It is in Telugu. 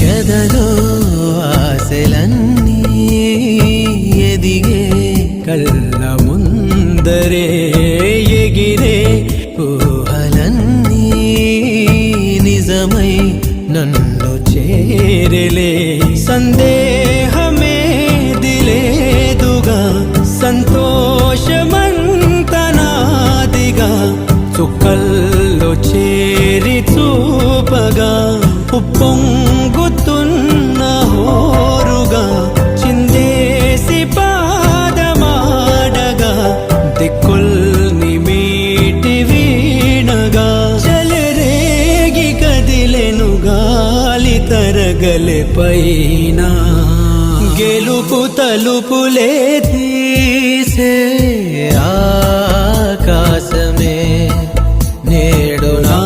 ఎదలో ఆశలన్నీ ఎదిగే కళ్ళ ముందరే ఎగిరే ఊహలన్నీ నిజమై నన్ను చేరలే సందేహమే దిలేదుగా సంతోషమంతనాదిగా చుక్కల్లో చేరి చూపగా ఉప్పొంగుతున్న హోరుగా చిందేసి పాదమాడగా దిక్కుల్ని మీటి వీణగా చెలరేగి కదిలెను గాలి తరగలే పైన గెలుపు తలుపులే తీసే ఆకాశమే నేడు నా